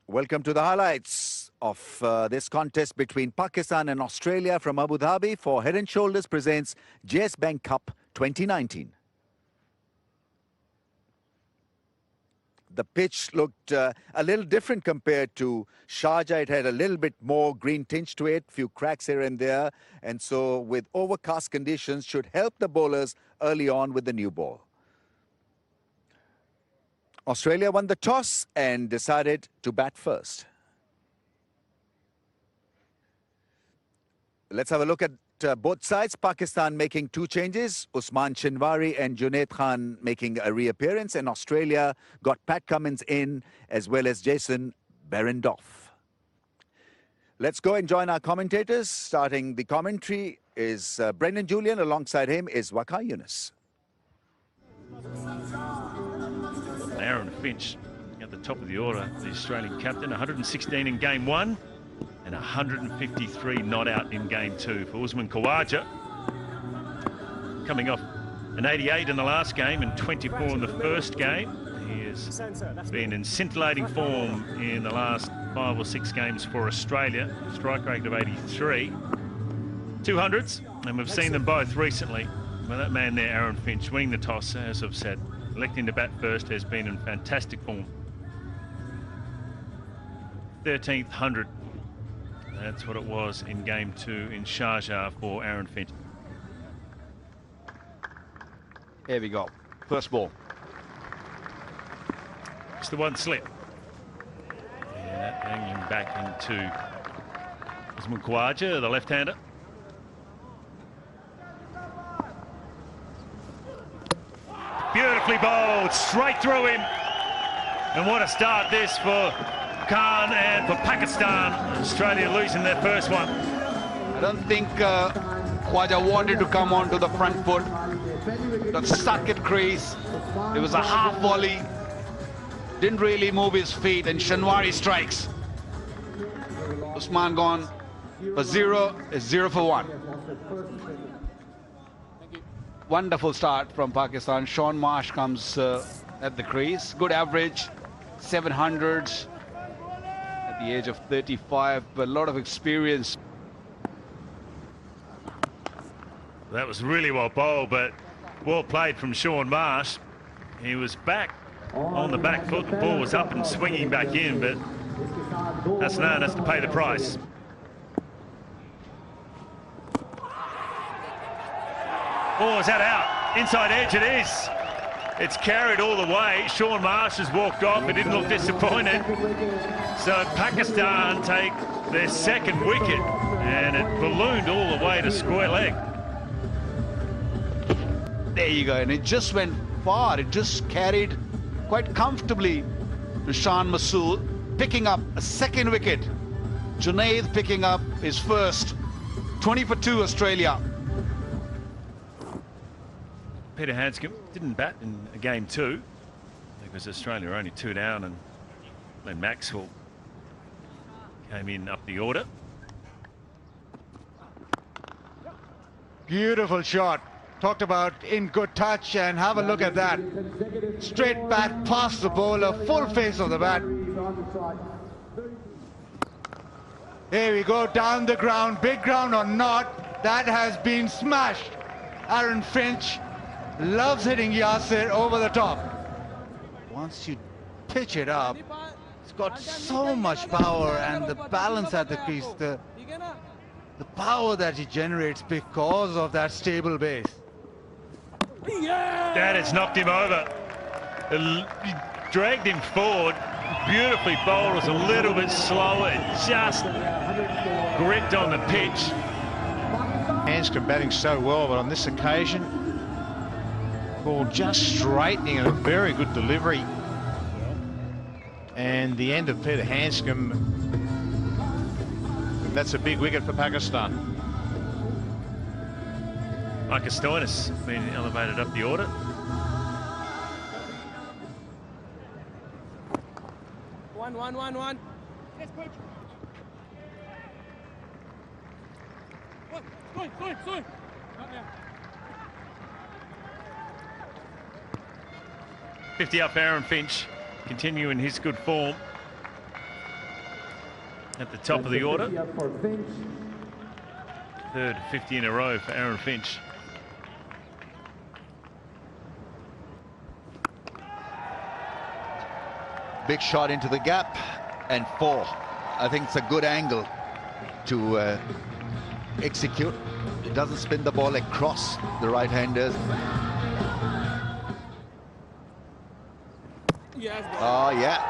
Welcome to the highlights of this contest between Pakistan and Australia from Abu Dhabi for Head & Shoulders presents JS Bank Cup 2019. The pitch looked a little different compared to Sharjah. It had a little bit more green tinge to it, few cracks here and there. And so with overcast conditions should help the bowlers early on with the new ball. Australia won the toss and decided to bat first. Let's have a look at both sides. Pakistan making two changes. Usman Shinwari and Junaid Khan making a reappearance. And Australia got Pat Cummins in as well as Jason Behrendorff. Let's go and join our commentators. Starting the commentary is Brendan Julian. Alongside him is Waqar Younis. Aaron Finch at the top of the order, the Australian captain, 116 in game one and 153 not out in game two for Usman Khawaja. Coming off an 88 in the last game and 24 in the first game. He has been in scintillating form in the last 5 or 6 games for Australia. Strike rate of 83. 200s, and we've seen them both recently. Well, that man there, Aaron Finch, winning the toss, as I've said, electing to bat first, has been in fantastic form. 13th 100. That's what it was in game two in Sharjah for Aaron Finch. Here we go. First ball. It's the one slip. And that hanging back into Usman Khawaja, the left-hander. Beautifully bowled, straight through him. And what a start this for Khan and for Pakistan. Australia losing their first one. I don't think Khawaja wanted to come onto the front foot. Got stuck at crease. It was a half volley. Didn't really move his feet, and Shinwari strikes. Usman gone for 0, is 0 for 1. Wonderful start from Pakistan. Shaun Marsh comes at the crease. Good average, 700s at the age of 35, but a lot of experience. That was really well bowled, but well played from Shaun Marsh. He was back on the back foot. The ball was up and swinging back in, but that's known as to pay the price. Oh, is that out? Inside edge it is. It's carried all the way. Shaun Marsh has walked off. He didn't look disappointed. So Pakistan take their second wicket, and it ballooned all the way to square leg. There you go, and it just went far. It just carried quite comfortably to Shan Masood, picking up a second wicket. Junaid picking up his first. 20 for 2 Australia. Peter Handscomb didn't bat in game two because Australia were only 2 down, and Glenn Maxwell came in up the order. Beautiful shot. Talked about in good touch, and have a look at that. Straight bat past the bowler, full face of the bat. There we go, down the ground, big ground or not, that has been smashed. Aaron Finch loves hitting Yasir over the top. Once you pitch it up, it's got so much power, and the balance at the crease, the power that it generates because of that stable base. That has knocked him over. He dragged him forward. Beautifully bowled. Was a little bit slower. It just gripped on the pitch. Handscomb batting so well, but on this occasion, ball just straightening and a very good delivery. And the end of Peter Handscomb. That's a big wicket for Pakistan. Marcus Stoinis been elevated up the order. One. Yes, coach. Soy. Not now. 50 up Aaron Finch, continuing his good form. at the top of the order. Third 50 in a row for Aaron Finch. Big shot into the gap and 4. I think it's a good angle to execute. It doesn't spin the ball across the right-handers. Oh, yeah.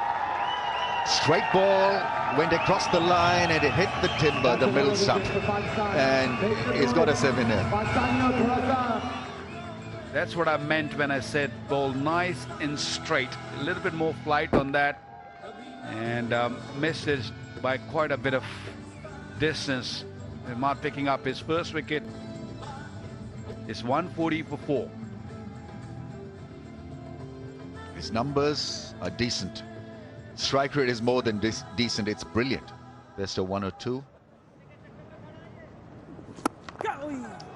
Straight ball went across the line and it hit the timber, the middle stump. And he's got a 7 here. That's what I meant when I said ball nice and straight. A little bit more flight on that. And missed it by quite a bit of distance. Not picking up his first wicket. It's 140 for 4. His numbers are decent. Strike rate is more than decent. It's brilliant. Best of 1 or 2.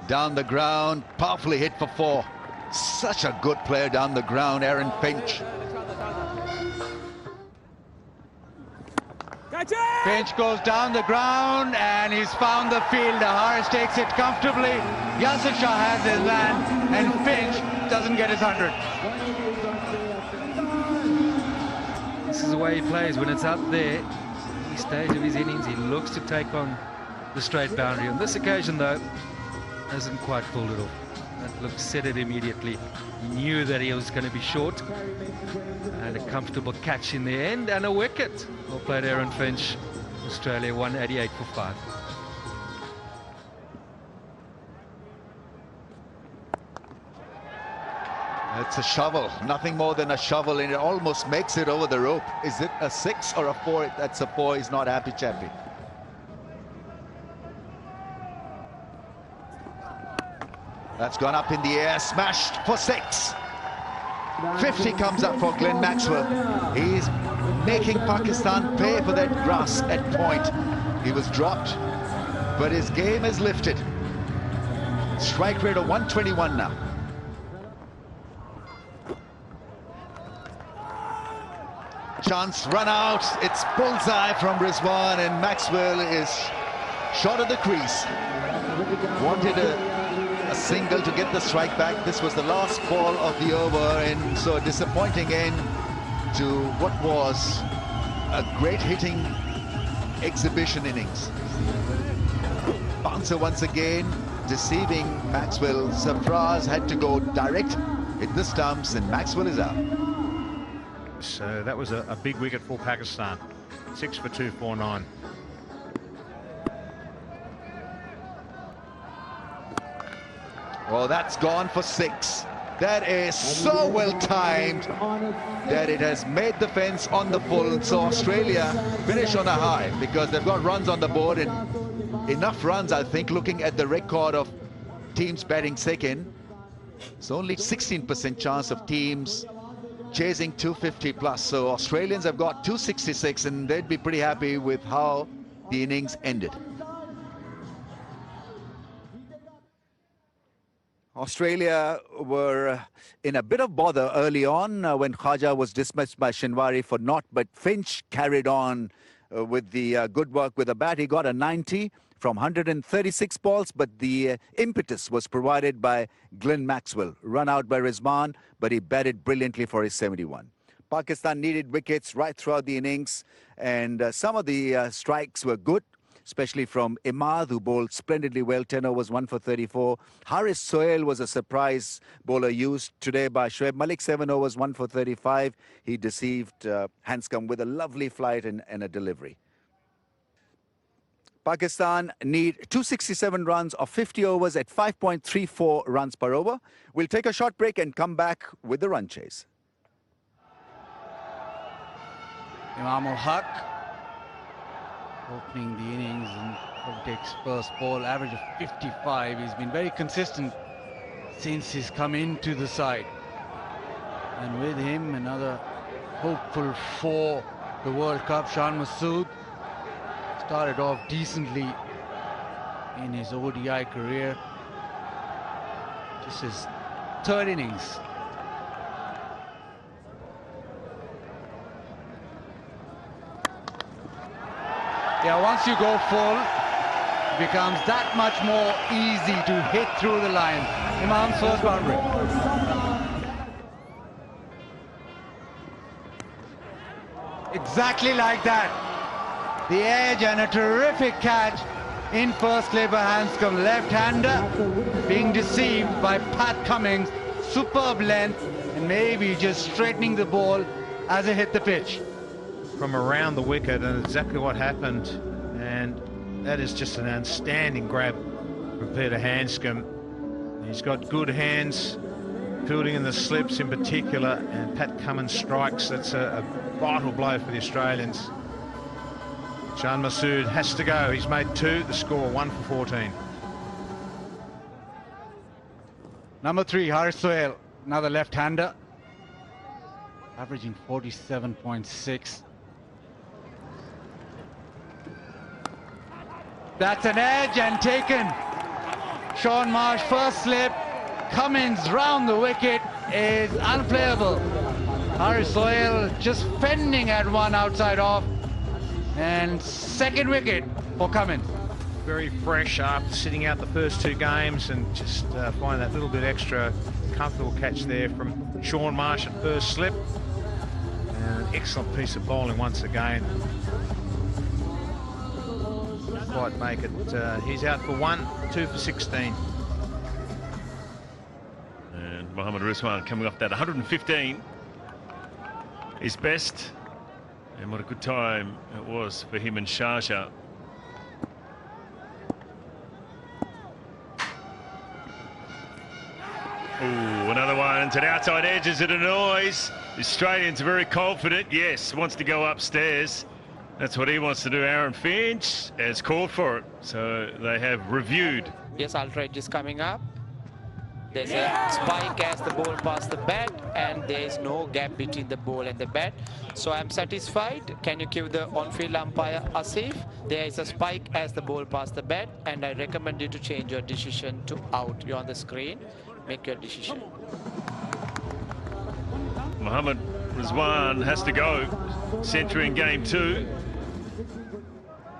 Down the ground, powerfully hit for 4. Such a good player down the ground, Aaron Finch. Finch goes down the ground and he's found the field. Harris takes it comfortably. Yasir Shah has his man and Finch doesn't get his 100. This is the way he plays. When it's up there, each stage of his innings, he looks to take on the straight boundary. On this occasion, though, hasn't quite pulled it off. That look set it immediately. He knew that he was going to be short. And a comfortable catch in the end and a wicket. Well played, Aaron Finch. Australia 188 for 5. It's a shovel, nothing more than a shovel, and it almost makes it over the rope. Is it a 6 or a 4? That's a 4. He's not happy, chappy. That's gone up in the air, smashed for 6. 50 comes up for Glenn Maxwell. He's making Pakistan pay for that grass at point. He was dropped, but his game has lifted. Strike rate of 121 now. Chance run out. It's bullseye from Rizwan, and Maxwell is short of the crease. Wanted a single to get the strike back. This was the last ball of the over, and so a disappointing end to what was a great hitting exhibition innings. Bouncer once again deceiving Maxwell. Sarfraz had to go direct, hit the stumps, and Maxwell is out. So that was a big wicket for Pakistan. 6 for 249. Well, that's gone for 6. That is so well timed that it has made the fence on the full. So Australia finish on a high because they've got runs on the board, and enough runs, I think, looking at the record of teams batting second. It's only 16% chance of teams chasing 250 plus. So Australians have got 266, and they'd be pretty happy with how the innings ended. Australia were in a bit of bother early on when Khaja was dismissed by Shinwari for not, but Finch carried on with the good work with the bat. He got a 90 from 136 balls, but the impetus was provided by Glenn Maxwell. Run out by Rizwan, but he batted brilliantly for his 71. Pakistan needed wickets right throughout the innings, and some of the strikes were good, especially from Imad, who bowled splendidly well. 10 overs, 1 for 34. Haris Sohail was a surprise bowler used today by Shoaib Malik. 7 overs, 1 for 35. He deceived Hanscom with a lovely flight and a delivery. Pakistan need 267 runs of 50 overs at 5.34 runs per over. We'll take a short break and come back with the run chase. Imam ul Haq opening the innings and takes first ball, average of 55. He's been very consistent since he's come into the side. And with him, another hopeful for the World Cup, Shan Masood. Started off decently in his ODI career. Just his third innings. Yeah, once you go full, it becomes that much more easy to hit through the line. Imam's first boundary. Exactly like that. The edge and a terrific catch in first play by Hanscom. Left-hander being deceived by Pat Cummins. Superb length and maybe just straightening the ball as it hit the pitch. From around the wicket, and exactly what happened, and that is just an outstanding grab from Peter Hanscom. He's got good hands, fielding in the slips in particular, and Pat Cummins strikes. That's a vital blow for the Australians. Shan Masood has to go. He's made 2, the score 1 for 14. Number 3, Haris Sohail, another left-hander, averaging 47.6. That's an edge and taken. Shaun Marsh first slip. Cummins round the wicket is unplayable. Haris Sohail just fending at one outside off. And second wicket for Cummins. Very fresh after sitting out the first 2 games, and just find that little bit extra comfortable catch there from Shaun Marsh at first slip. And an excellent piece of bowling once again. Quite make it. He's out for 1, 2 for 16. And Mohammad Rizwan coming off that 115. His best. And what a good time it was for him and Sharjah. Ooh, another one to the outside edges. It annoys. The Australian's very confident. Yes, wants to go upstairs. That's what he wants to do. Aaron Finch has called for it. So they have reviewed. Yes, outrage is coming up. There's a spike as the ball past the bat, and there is no gap between the ball and the bat. So I'm satisfied. Can you give the on-field umpire Asif? There is a spike as the ball past the bat, and I recommend you to change your decision to out. You're on the screen. Make your decision. Mohammad Rizwan has to go. Century in game 2.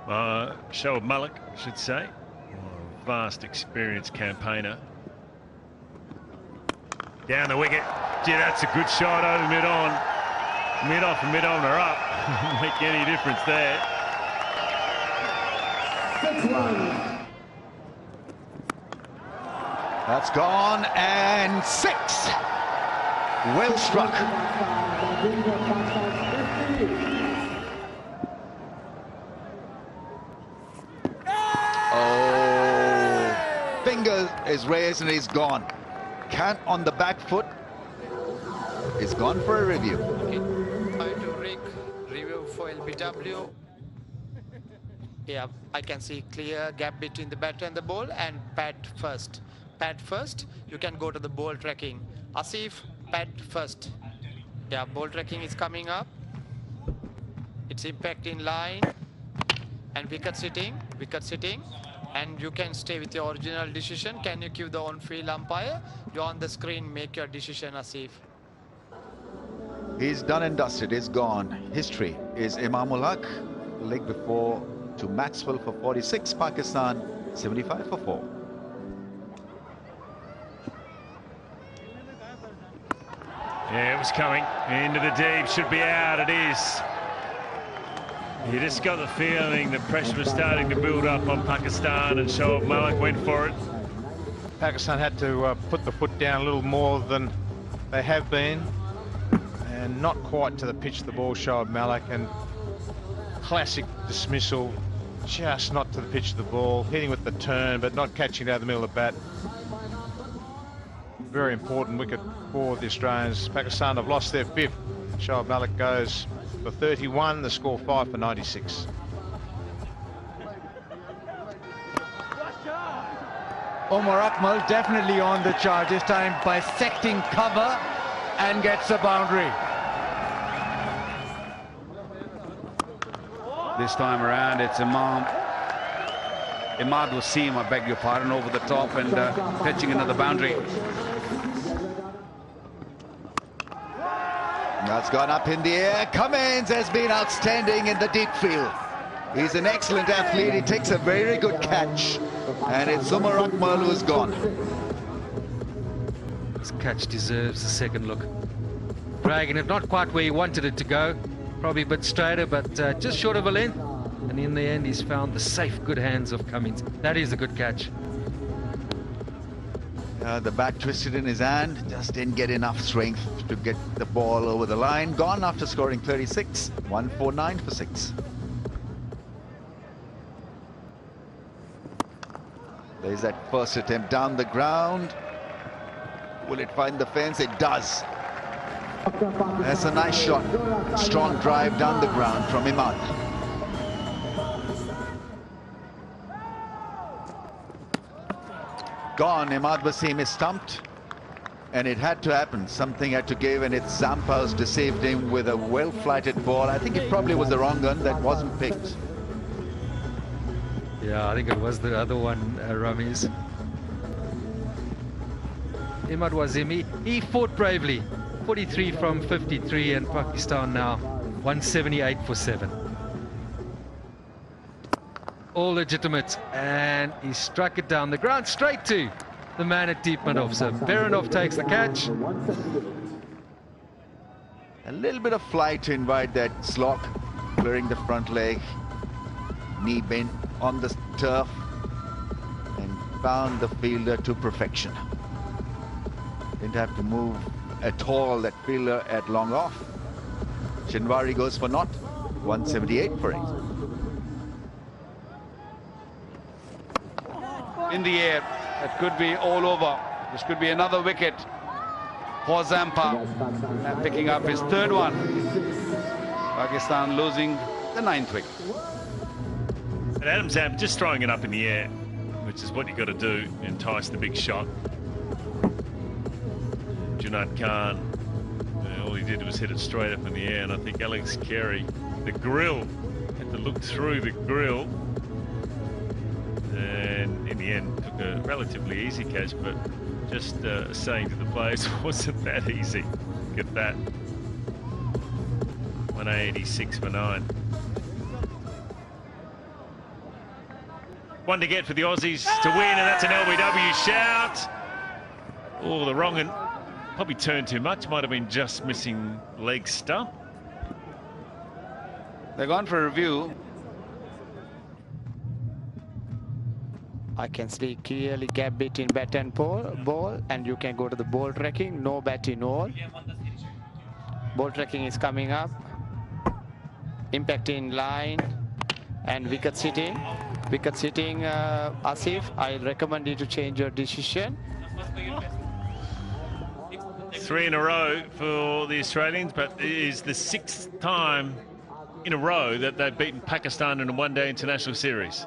Shoaib Malik, I should say. Vast experienced campaigner. Down the wicket. Gee, that's a good shot over mid-on. Mid-off and mid-on are up. Make any difference there. That's gone, and 6. Well struck. Oh, finger is raised and he's gone. Cat on the back foot is gone for a review. Okay. To Rick, review for LBW. Yeah, I can see clear gap between the batter and the ball, and pad first. Pad first, you can go to the ball tracking. Asif, pad first. Yeah, ball tracking is coming up. It's impact in line. And wicket sitting. And you can stay with your original decision. Can you give the on-field umpire? You're on the screen, make your decision, Asif. He's done and dusted, he's gone. History is Imamul Haq, leg before to Maxwell for 46, Pakistan 75 for 4. Yeah, it was coming into the deep, should be out. It is. You just got the feeling the pressure was starting to build up on Pakistan, and Shoaib Malik went for it. Pakistan had to put the foot down a little more than they have been, and not quite to the pitch of the ball, Shoaib Malik, and classic dismissal, just not to the pitch of the ball, hitting with the turn but not catching down the middle of the bat. Very important wicket for the Australians. Pakistan have lost their 5th. Shoaib Malik goes for 31, the score 5 for 96. Omar Akmal definitely on the charge, this time bisecting cover and gets a boundary. This time around it's Imad Wasim, I beg your pardon, over the top and fetching another boundary. That's gone up in the air. Cummins has been outstanding in the deep field. He's an excellent athlete. He takes a very good catch. And it's Umar Akmal who's gone. This catch deserves a second look. Dragging it not quite where he wanted it to go. Probably a bit straighter, but just short of a length. And in the end, he's found the safe, good hands of Cummins. That is a good catch. The bat twisted in his hand. Just didn't get enough strength to get the ball over the line. Gone after scoring 36. 149 for 6. There's that first attempt down the ground. Will it find the fence? It does. That's a nice shot. Strong drive down the ground from Imad. Gone. Imad Wasim is stumped. And it had to happen. Something had to give, and it's Zampa who's deceived him with a well-flighted ball. I think it probably was the wrong gun that wasn't picked. Yeah, I think it was the other one, Ramiz. Imad Wasim, he fought bravely. 43 from 53, and Pakistan now 178 for 7. All legitimate, and he struck it down the ground straight to the man at deep mid-off. So Behrendorff takes the catch. A little bit of flight to invite that slog, clearing the front leg, knee bent on the turf, and found the fielder to perfection. Didn't have to move at all, that fielder at long off. Shinwari goes for naught. 178 for 8. In the air, that could be all over. This could be another wicket for Zampa, and picking up his third one. Pakistan losing the 9th wicket. And Adam Zampa just throwing it up in the air, which is what you got to do, entice the big shot. Junaid Khan, all he did was hit it straight up in the air, and I think Alex Carey, the grill, had to look through the grill, and in the end took a relatively easy catch, but just saying to the players, wasn't that easy. Look at that. 186 for 9. One to get for the Aussies to win, and that's an LBW shout. Oh, the wrong one. Probably turned too much, might have been just missing leg stump. They're gone for a review. I can see clearly gap between bat and ball, and you can go to the ball tracking. No bat in all. Ball tracking is coming up. Impact in line and wicket sitting. Wicket sitting, Asif. I recommend you to change your decision. 3 in a row for the Australians, but it is the 6th time in a row that they've beaten Pakistan in a one-day international series.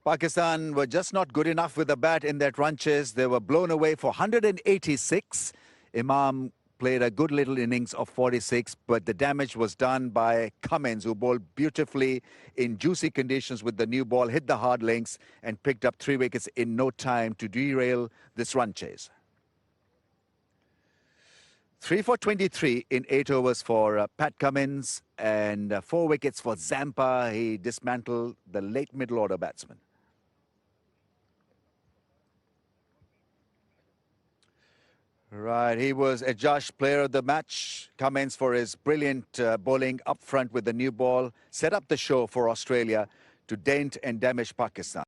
Pakistan were just not good enough with the bat in that run chase. They were blown away for 186. Imam played a good little innings of 46, but the damage was done by Cummins, who bowled beautifully in juicy conditions with the new ball, hit the hard links, and picked up 3 wickets in no time to derail this run chase. 3 for 23 in 8 overs for Pat Cummins, and 4 wickets for Zampa. He dismantled the late middle order batsman. Right, he was adjudged player of the match. Cummins for his brilliant bowling up front with the new ball. Set up the show for Australia to dent and damage Pakistan.